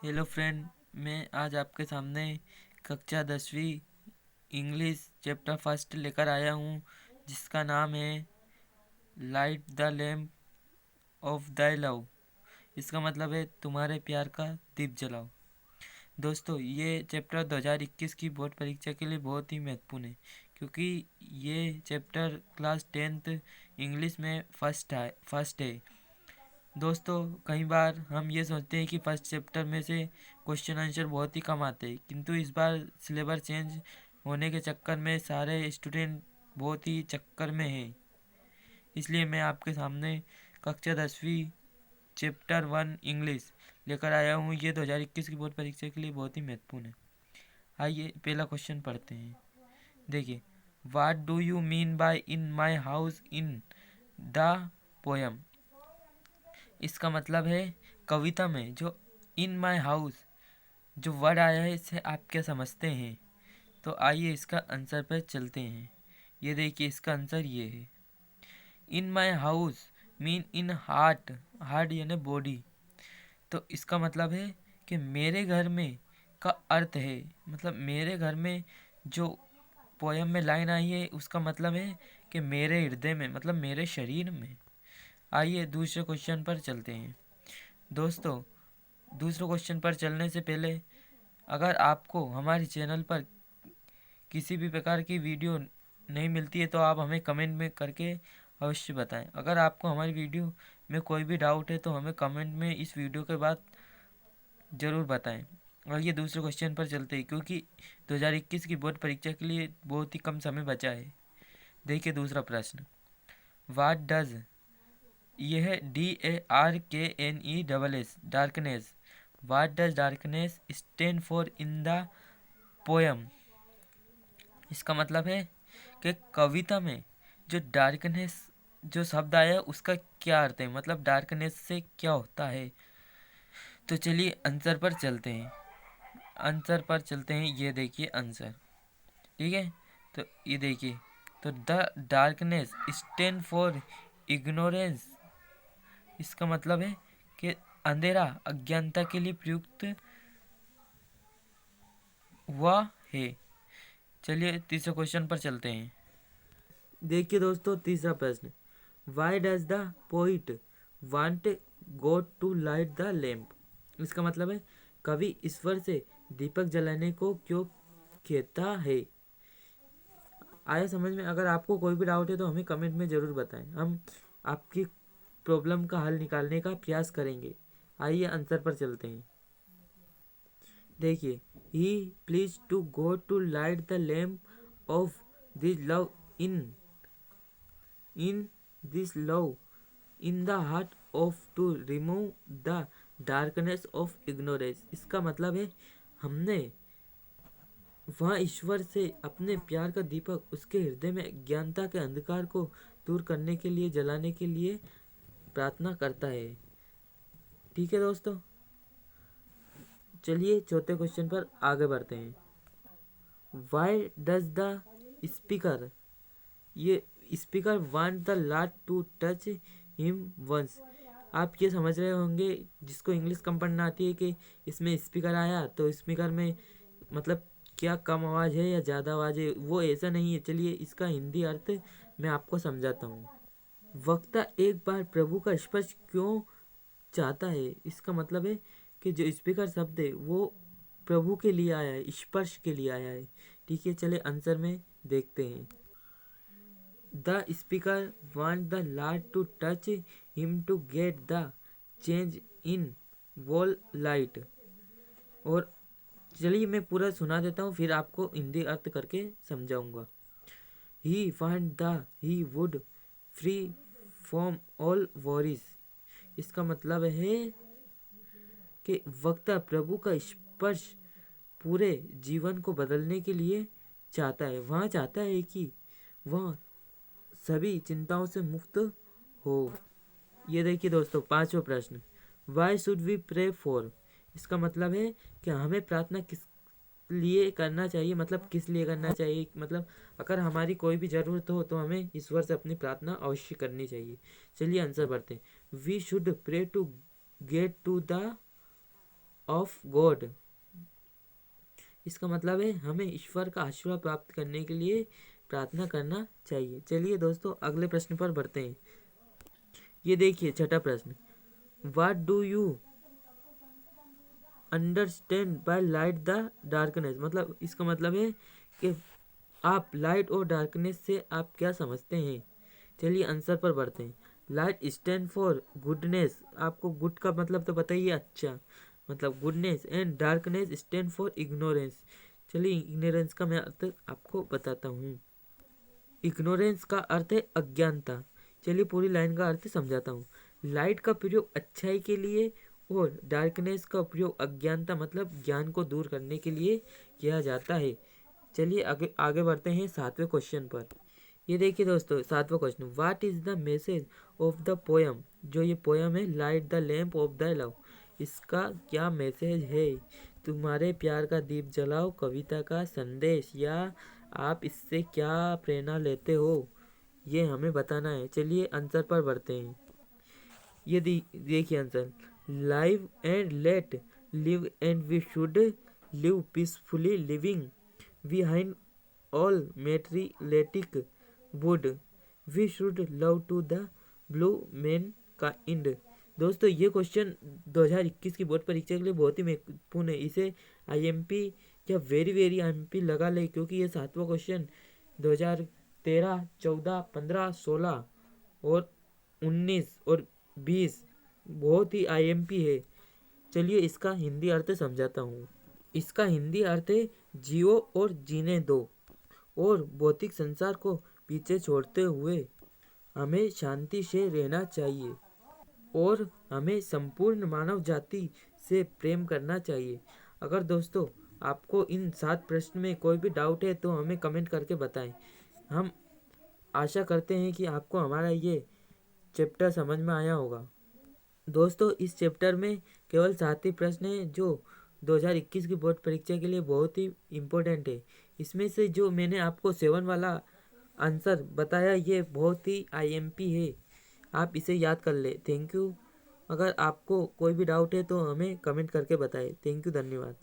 Hello friend, मैं आज आपके सामने कक्षा 10वीं इंग्लिश चैप्टर फर्स्ट लेकर आया हूँ, जिसका नाम है light the lamp of thy love. इसका मतलब है तुम्हारे प्यार का दीप जलाओ। दोस्तों, ये चैप्टर 2021 की बोर्ड परीक्षा के लिए बहुत ही महत्वपूर्ण है, क्योंकि ये चैप्टर क्लास 10th इंग्लिश में फर्स्ट है। दोस्तों, कई बार हम ये सोचते हैं कि फर्स्ट चैप्टर में से क्वेश्चन आंसर बहुत ही कम आते हैं, किंतु इस बार सिलेबस चेंज होने के चक्कर में सारे स्टूडेंट बहुत ही चक्कर में हैं। इसलिए मैं आपके सामने कक्षा 10वीं चैप्टर 1 इंग्लिश लेकर आया हूँ। ये 2021 की बोर्ड परीक्षा के लिए बहुत ही महत्वपूर्ण है। आइए पहला क्वेश्चन पढ़ते हैं। देखिए, what do you mean by in my house in the poem. इसका मतलब है कविता में जो इन माई हाउस जो वर्ड आया है, इससे आप क्या समझते हैं। तो आइए इसका आंसर पर चलते हैं। ये देखिए, इसका आंसर ये है। In my house mean in heart, heart यानी बॉडी। तो इसका मतलब है कि मेरे घर में का अर्थ है, मतलब मेरे घर में जो पोयम में लाइन आई है, उसका मतलब है कि मेरे हृदय में, मतलब मेरे शरीर में। आइए दूसरे क्वेश्चन पर चलते हैं। दोस्तों, दूसरे क्वेश्चन पर चलने से पहले, अगर आपको हमारे चैनल पर किसी भी प्रकार की वीडियो नहीं मिलती है तो आप हमें कमेंट में करके अवश्य बताएं। अगर आपको हमारी वीडियो में कोई भी डाउट है तो हमें कमेंट में इस वीडियो के बाद ज़रूर बताएं। और ये दूसरे क्वेश्चन पर चलते हैं, क्योंकि 2021 की बोर्ड परीक्षा के लिए बहुत ही कम समय बचा है। देखिए दूसरा प्रश्न। वाट डज, ये है DARKNESS, darkness. What does darkness stand for in the poem. इसका मतलब है कि कविता में जो डार्कनेस जो शब्द आया उसका क्या अर्थ है, मतलब डार्कनेस से क्या होता है। तो चलिए आंसर पर चलते हैं। आंसर पर चलते हैं, ये देखिए आंसर। ठीक है, तो ये देखिए, तो the darkness stand for ignorance. इसका मतलब है कि अंधेरा अज्ञानता के लिए प्रयुक्त हुआ है। चलिए तीसरे क्वेश्चन पर चलते हैं। देखिए दोस्तों, तीसरा प्रश्न। Why does the poet want God to light the lamp. इसका मतलब है कवि ईश्वर से दीपक जलाने को क्यों कहता है। आया समझ में। अगर आपको कोई भी डाउट है तो हमें कमेंट में ज़रूर बताएं, हम आपकी प्रॉब्लम का हल निकालने का प्रयास करेंगे। आइए आंसर पर चलते हैं। देखिए, he please to go to light the lamp of this love in this love in the heart of to remove the darkness of ignorance. इसका मतलब है हमने वहाँ ईश्वर से अपने प्यार का दीपक उसके हृदय में अज्ञानता के अंधकार को दूर करने के लिए, जलाने के लिए प्रार्थना करता है। ठीक है दोस्तों, चलिए चौथे क्वेश्चन पर आगे बढ़ते हैं। वाई डज द स्पीकर, ये speaker want the Lord to touch him once. आप ये समझ रहे होंगे, जिसको इंग्लिश कम पढ़ना आती है, कि इसमें स्पीकर आया तो स्पीकर में मतलब क्या कम आवाज़ है या ज़्यादा आवाज़ है, वो ऐसा नहीं है। चलिए इसका हिंदी अर्थ मैं आपको समझाता हूँ। वक्ता एक बार प्रभु का स्पर्श क्यों चाहता है। इसका मतलब है कि जो स्पीकर शब्द है वो प्रभु के लिए आया है, स्पर्श के लिए आया है। ठीक है, चले आंसर में देखते हैं। The speaker want the Lord to touch him to get the change in wall light. और चलिए मैं पूरा सुना देता हूँ, फिर आपको हिंदी अर्थ करके समझाऊंगा। He want the he would free from all worries. इसका मतलब है कि वक्ता प्रभु का स्पर्श पूरे जीवन को बदलने के लिए चाहता है। वह चाहता है कि वह सभी चिंताओं से मुक्त हो। ये देखिए दोस्तों, पांचवा प्रश्न। Why should we pray for. इसका मतलब है कि हमें प्रार्थना किस लिए करना चाहिए, मतलब किस लिए करना चाहिए, मतलब अगर हमारी कोई भी ज़रूरत हो तो हमें ईश्वर से अपनी प्रार्थना अवश्य करनी चाहिए। चलिए आंसर बढ़ते हैं। We should pray to get to the of God. इसका मतलब है हमें ईश्वर का आशीर्वाद प्राप्त करने के लिए प्रार्थना करना चाहिए। चलिए दोस्तों अगले प्रश्न पर बढ़ते हैं। ये देखिए छठा प्रश्न, what do you understand by light the darkness. मतलब इसका मतलब है कि आप लाइट और डार्कनेस से आप क्या समझते हैं। चलिए आंसर पर बढ़ते हैं। लाइट स्टैंड फॉर गुडनेस, आपको गुड का मतलब तो बताइए, अच्छा मतलब goodness, and darkness stand for ignorance. चलिए इग्नोरेंस का मैं अर्थ आपको बताता हूँ। इग्नोरेंस का अर्थ है अज्ञानता। चलिए पूरी लाइन का अर्थ समझाता हूँ। लाइट का प्रयोग अच्छाई के लिए और डार्कनेस का प्रयोग अज्ञानता मतलब ज्ञान को दूर करने के लिए किया जाता है। चलिए आगे आगे बढ़ते हैं सातवें क्वेश्चन पर। ये देखिए दोस्तों सातवां question, what is the message of the poem. जो ये पोयम है light the lamp of the love, इसका क्या मैसेज है। तुम्हारे प्यार का दीप जलाओ कविता का संदेश, या आप इससे क्या प्रेरणा लेते हो, ये हमें बताना है। चलिए आंसर पर बढ़ते हैं। ये देखिए answer, live and let live and we should live peacefully living behind all materialistic world we should love to the blue man का इंड। दोस्तों ये क्वेश्चन 2021 की बोर्ड परीक्षा के लिए बहुत ही महत्वपूर्ण है। इसे आईएमपी या वेरी वेरी आईएमपी लगा ले, क्योंकि ये सातवां क्वेश्चन 2013, 14, 15, 16 और 19 और 20 बहुत ही आईएमपी है। चलिए इसका हिंदी अर्थ समझाता हूँ। इसका हिंदी अर्थ है जियो और जीने दो, और भौतिक संसार को पीछे छोड़ते हुए हमें शांति से रहना चाहिए, और हमें संपूर्ण मानव जाति से प्रेम करना चाहिए। अगर दोस्तों आपको इन 7 प्रश्न में कोई भी डाउट है तो हमें कमेंट करके बताएं। हम आशा करते हैं कि आपको हमारा ये चैप्टर समझ में आया होगा। दोस्तों इस चैप्टर में केवल 7 ही प्रश्न हैं जो 2021 की बोर्ड परीक्षा के लिए बहुत ही इम्पोर्टेंट है। इसमें से जो मैंने आपको 7 वाला आंसर बताया ये बहुत ही आईएमपी है, आप इसे याद कर ले। Thank you. अगर आपको कोई भी डाउट है तो हमें कमेंट करके बताएं। थैंक यू, धन्यवाद।